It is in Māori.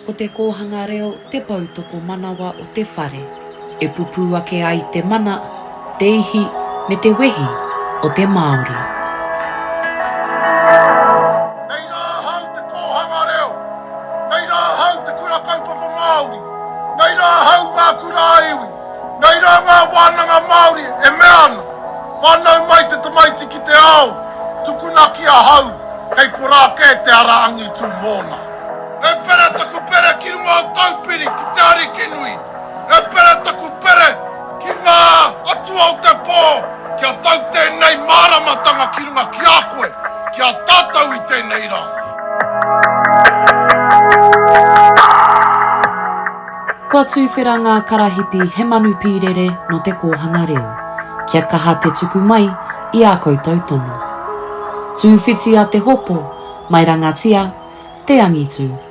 ko te kōhanga reo te pautoko manawa o te whare. E pupu ake ai te mana, te ihi me te wehi o te Māori. Nei rā hau te kōhanga reo. Nei rā hau te kura kaupapa Māori. Nei rā hau ngā kura iwi. Nei rā ngā wānanga Māori e mea ana. Whanau mai te tamaiti ki te ao. Tukuna ki a hau. Kei korā kē te araangi tū mōna. E pere taku pere ki runga o taupiri ki te ari kinui. E pere taku pere ki ngā atua o te pō. Kia tau tēnei māramatanga ki runga ki a koe. Kia tātou i tēnei rā. Kua tūwhera ngā karahipi he manu pīrere no te kōhanga reo. Kia kaha te tuku mai i a koutou tono. Tūwhiti a te hopo, mai rangatia, te angitu.